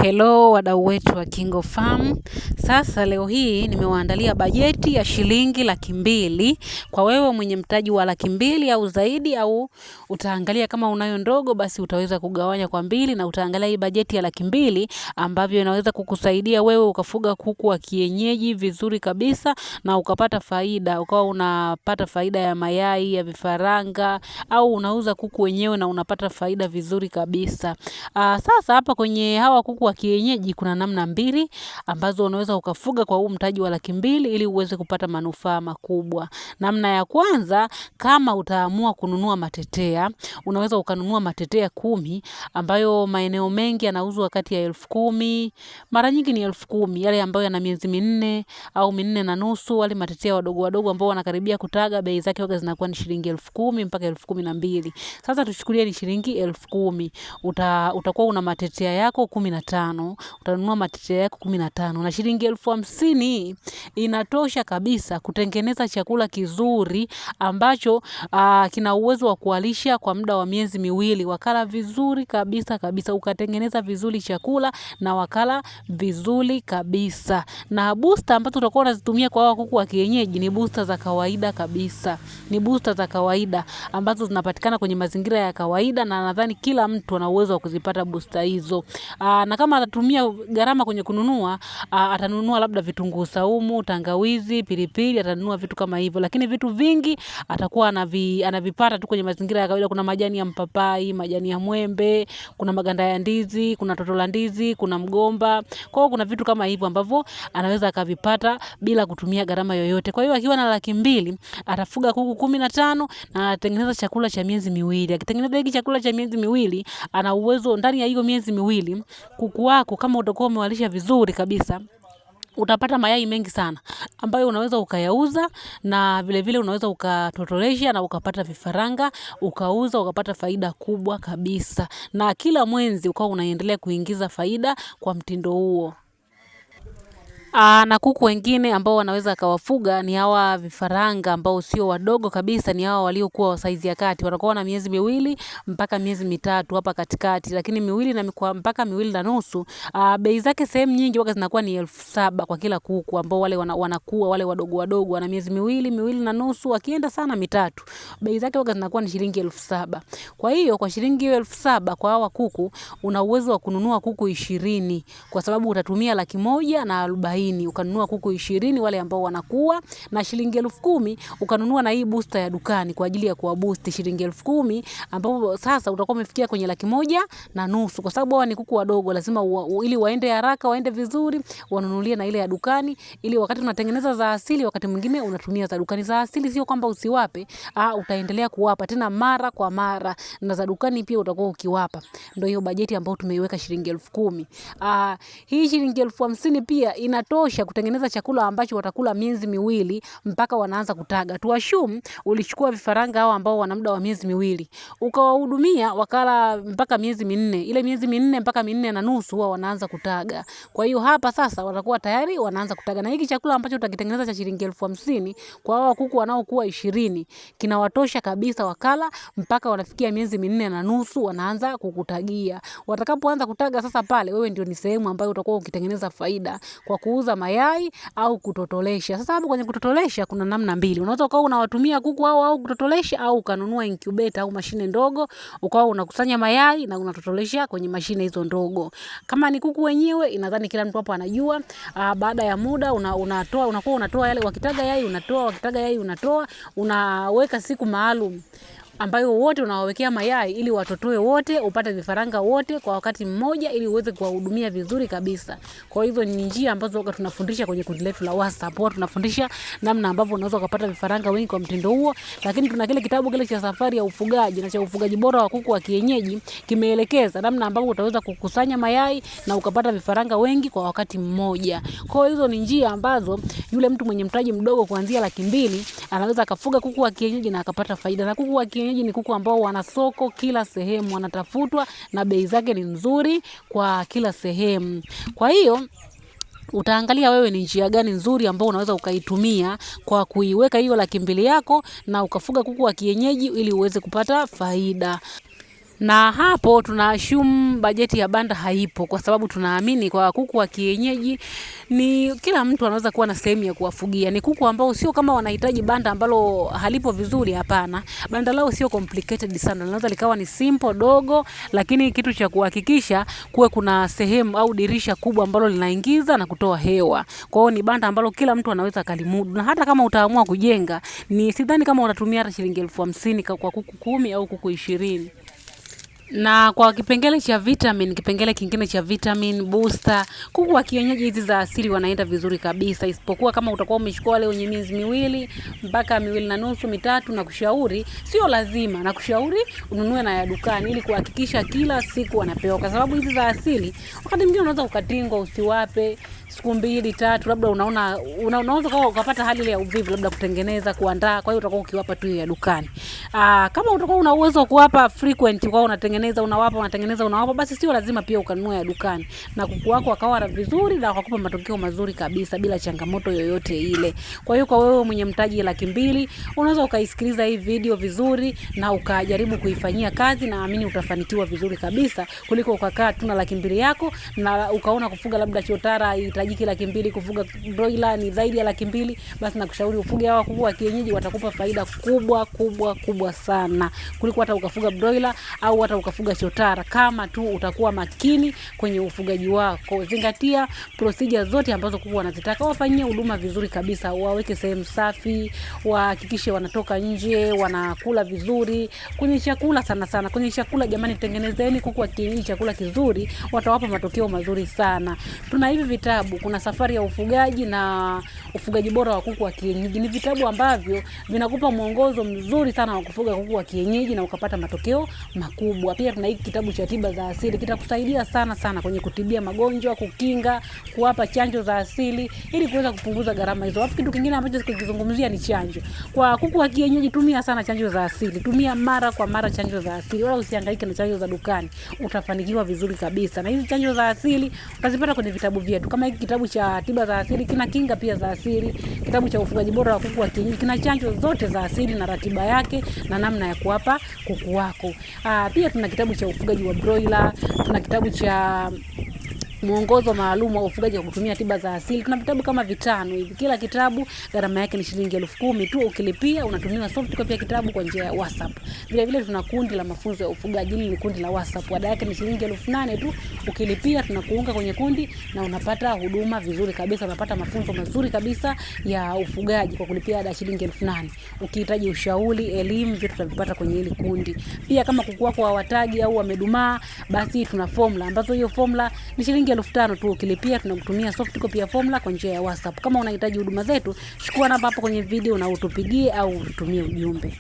Hello wadau wetu wa KingoFarm. Sasa leo hii nimewaandalia bajeti ya shilingi 200,000 kwa wewe mwenye mtaji wa 200,000 au zaidi, au utaangalia kama unayo ndogo basi utaweza kugawanya kwa 2 na utaangalia hii bajeti ya 200,000 ambavyo inaweza kukusaidia wewe ukafuga kuku wa kienyeji vizuri kabisa na ukapata faida, ukawa unapata faida ya mayai, ya vifaranga, au unauza kuku wenyewe na unapata faida vizuri kabisa. Sasa hapa kwenye hawa kuku wa kienyeji kuna namna 2 ambazo unaweza ukafuga kwa huu mtaji wa 200,000 ili uweze kupata manufaa makubwa. Namna ya kwanza, kama utaamua kununua matetea, unaweza ukanunua matetea 10 ambayo maeneo mengi yanauzwa kati ya 10,000, mara nyingi ni 10,000, yale ambayo yana miezi 4 au 4 na nusu, wale matetea wadogo wadogo ambao wanakaribia kutaga, bei zake huwa zinakuwa ni shilingi 10,000 mpaka 12,000. Sasa tuchukulie ni shilingi 10,000. Utakuwa una matetea yako 15, utanunua matetea yako 15 na shilingi 50,000 inatosha kabisa kutengeneza chakula kizuri ambacho kina uwezo wa kuwalisha kwa muda wa miezi 2, wakala vizuri kabisa kabisa, ukatengeneza vizuri chakula na wakala vizuri kabisa. Na booster ambazo utakuwa unazitumia kwa hawa kuku wa kienyeji ni booster za kawaida kabisa. Ni booster za kawaida ambazo zinapatikana kwenye mazingira ya kawaida, na nadhani kila mtu ana uwezo wa kuzipata booster hizo. Na kama atatumia gharama kwenye kununua, atanunua labda vitunguu saumu, tangawizi, pilipili, atanunua vitu kama hivyo. Lakini vitu vingi atakuwa anavipata tu kwenye mazingira ya kawaida. Kuna majani ya mpapai, majani ya mwembe, kuna maganda ya ndizi, kuna toto la ndizi, kuna mgomba. Kwa hiyo kuna vitu kama hivyo ambavyo anaweza akavipata bila kutumia gharama yoyote. Kwa hiyo akiwa na 200,000 atafuga kuku 15 na atengeneza chakula cha miezi 2. Akitengeneza hiki chakula cha miezi 2, ana uwezo ndani ya hiyo miezi 2 kuku wako kama utakuwa umewalisha vizuri kabisa, utapata mayai mengi sana ambayo unaweza ukayauza, na vile vile unaweza ukatotolesha na ukapata vifaranga, ukauza ukapata faida kubwa kabisa, na kila mwezi ukawa unaendelea kuingiza faida kwa mtindo huo. Na kuku wengine ambao wanaweza kawafuga ni hawa vifaranga ambao sio wadogo kabisa, ni hawa waliokuwa wa size ya kati. Watakuwa na miezi 2 mpaka miezi 3 hapa katikati, lakini 2 na mpaka 2 na nusu. Bei zake sehemu nyingi waka zinakuwa ni 7,000 kwa kila kuku ambao wale wanakuwa wale wadogo wadogo, wana miezi 2, 2 na nusu, wakienda sana 3. Bei zake waka zinakuwa ni shilingi 7,000. Kwa hiyo kwa shilingi 7,000 kwa hawa kuku una uwezo wa kununua kuku 20, kwa sababu utatumia 140,000 ukanunua kuku 20 wale ambao wanakuwa, na shilingi 10,000 ukanunua na hii booster ya dukani kwa ajili ya kuwa boost shilingi 10,000, ambapo sasa utakuwa umefikia kwenye 1,100 na nusu, kwa sababu hawa ni kuku wadogo, lazima ili waende haraka, waende vizuri, wanunulie na ile ya dukani, ili wakati unatengeneza za asili, wakati mwingine unatumia za dukani. Za asili sio kwamba usiwape, utaendelea kuwapa tena mara kwa mara, na za dukani pia utakuwa ukiwapa. Ndio hiyo bajeti ambayo tumeiweka shilingi 10,000. Hii shilingi 50,000 pia inatosha kutengeneza chakula ambacho watakula miezi 2 mpaka wanaanza kutaga. Tuashumu ulichukua vifaranga hao ambao wana muda wa miezi 2, ukawahudumia wakala mpaka miezi 4. Ile miezi 4 mpaka 4 na nusu huwa wanaanza kutaga. Kwa hiyo hapa sasa watakuwa tayari wanaanza kutaga. Na hiki chakula ambacho utakitengeneza cha shilingi 50,000 kwa hao kuku wanaokuwa 20 kinawatosha kabisa wakala mpaka wanafikia miezi 4 na nusu, wanaanza kukutagia. Watakapoanza kutaga sasa, pale wewe ndio ni sehemu ambayo utakuwa ukitengeneza faida kwa kuuza mayai au kutotolesha. Sasa hapo kwenye kutotolesha kuna namna 2. Unaweza ukawa unawatumia kuku au kutotolesha, au ukanunua incubator au mashine ndogo, ukawa unakusanya mayai na unatotolesha kwenye mashine hizo ndogo. Kama ni kuku wenyewe, inadhani kila mtu hapo anajua, baada ya muda unakuwa unatoa yale, wakitaga yai unatoa, wakitaga yai unatoa, unaweka siku maalum ambayo wote unawawekea mayai ili watotoe wote, upate vifaranga wote kwa wakati mmoja, ili uweze kuwahudumia vizuri kabisa. Kwa hivyo ni njia ambazo tunafundisha kwenye kundi letu la WhatsApp. Tunafundisha namna ambavyo unaweza kupata vifaranga wengi kwa mtindo huo, lakini tuna kile kitabu kile cha safari ya ufugaji na cha ufugaji bora wa kuku wa kienyeji, kimeelekeza namna ambavyo utaweza kukusanya mayai na ukapata vifaranga wengi kwa wakati mmoja. Kwa hizo ni njia ambazo yule mtu mwenye mtaji mdogo kuanzia 200,000 anaweza akafuga kuku wa kienyeji na akapata faida. Na kuku wa kienyeji ni kuku ambao wana soko kila sehemu, wanatafutwa na bei zake ni nzuri kwa kila sehemu. Kwa hiyo utaangalia wewe ni njia gani nzuri ambao unaweza ukaitumia kwa kuiweka hiyo 200,000 yako na ukafuga kuku wa kienyeji ili uweze kupata faida. Na hapo tuna assume bajeti ya banda haipo, kwa sababu tunaamini kwa kuku wa kienyeji ni kila mtu anaweza kuwa na sehemu ya kuwafugia. Ni kuku ambao sio kama wanahitaji banda ambalo halipo vizuri, hapana. Banda lao sio complicated sana. Linaweza likawa ni simple dogo, lakini kitu cha kuhakikisha kuwe kuna sehemu au dirisha kubwa ambalo linaingiza na kutoa hewa. Kwa hiyo ni banda ambalo kila mtu anaweza kalimudu. Na hata kama utaamua kujenga, ni sidhani kama unatumia hata shilingi 50,000 kwa kuku 10 au kuku 20. Na kwa kipengele cha vitamin, kipengele kingine cha vitamin booster, kuku wa kienyeji hizi za asili wanaenda vizuri kabisa, isipokuwa kama utakuwa umechukua wale wenye miezi 2 mpaka 2.5 3, na kushauri sio lazima, na kushauri ununue na ya dukani ili kuhakikisha kila siku wanapewa, kwa sababu hizi za asili wakati mwingine unaweza ukatingwa usiwape siku 2 3, labda unaweza ukapata hali ile ya uvivu, labda kutengeneza, kuandaa, kwa hiyo utakuwa ukiwapa tu ya dukani. Kama utakuwa una uwezo wa kuwapa frequent, kwa unatengeneza unawapa, basi sio lazima pia ukanunua ya dukani, na kuku wako wakawa vizuri na wakakupa matokeo mazuri kabisa bila changamoto yoyote ile. Kwa hiyo kwa wewe mwenye mtaji 200,000 unaweza ukaisikiliza hii video vizuri na ukajaribu kuifanyia kazi, na naamini utafanikiwa vizuri kabisa kuliko ukakaa tu na 200,000 yako na ukaona kufuga labda chotara hitajiki 200,000, kufuga broiler ni zaidi ya 200,000. Basi nakushauri ufuge hawa kuku wa kienyeji, watakupa faida kubwa sana kuliko hata ukafuga broiler au hata ukafuga chotara, kama tu utakuwa makini kwenye ufugaji wako. Zingatia procedure zote ambazo kuku wanazitaka, wafanyie huduma vizuri kabisa, waweke sehemu safi, wahakikishe wanatoka nje, wanakula vizuri. Kwenye chakula sana kwenye chakula, jamani, tengenezeni kuku wa kienyeji chakula kizuri, watawapa matokeo mazuri sana. Tuna hivi vitabu, kuna safari ya ufugaji na ufugaji bora wa kuku wa kienyeji. Ni vitabu ambavyo vinakupa mwongozo mzuri sana wa kufuga kuku wa kienyeji na ukapata matokeo makubwa. Pia tuna hiki kitabu cha tiba za asili, kitakusaidia sana kwenye kutibia magonjwa, kukinga, kuwapa chanjo za asili ili kuweza kupunguza gharama hizo. Alafu kitu kingine ambacho sikizungumzia ni chanjo. Kwa kuku wa kienyeji, tumia sana chanjo za asili. Tumia mara kwa mara chanjo za asili. Wala usihangaike na chanjo za dukani. Utafanikiwa vizuri kabisa. Na hizi chanjo za asili utazipata kwenye vitabu vyetu. Kama hiki kitabu cha tiba za asili kina kinga pia za asili. Kitabu cha ufugaji bora wa kuku wa kienyeji kina chanjo zote za asili na ratiba yake na namna ya kuwapa kuku wako. Pia tuna kitabu cha ufugaji wa broiler, tuna kitabu cha mwongozo maalum wa ufugaji wa kutumia tiba za asili. Kuna vitabu kama 5 hivi. Kila kitabu gharama yake ni shilingi 10,000 tu. Ukilipia unatumiwa soft copy ya kitabu kwa njia ya WhatsApp. Vile tuna kundi la mafunzo ya ufugaji, ni kundi la WhatsApp. Ada yake ni shilingi 8,000 tu. Ukilipia tunakuunga kwenye kundi na unapata huduma vizuri kabisa, unapata mafunzo mazuri kabisa ya ufugaji kwa kulipia ada shilingi 8,000. Ukihitaji ushauri, elimu, vitu tutavipata kwenye hili kundi. Pia kama kuku wako hawatagi au wamedumaa, basi tuna formula ambazo hiyo formula ni shilingi 5,000 tu. Ukilipia tunakutumia soft copy ya formula kwa njia ya WhatsApp. Kama unahitaji huduma zetu, chukua namba hapo kwenye video na utupigie au utumie ujumbe.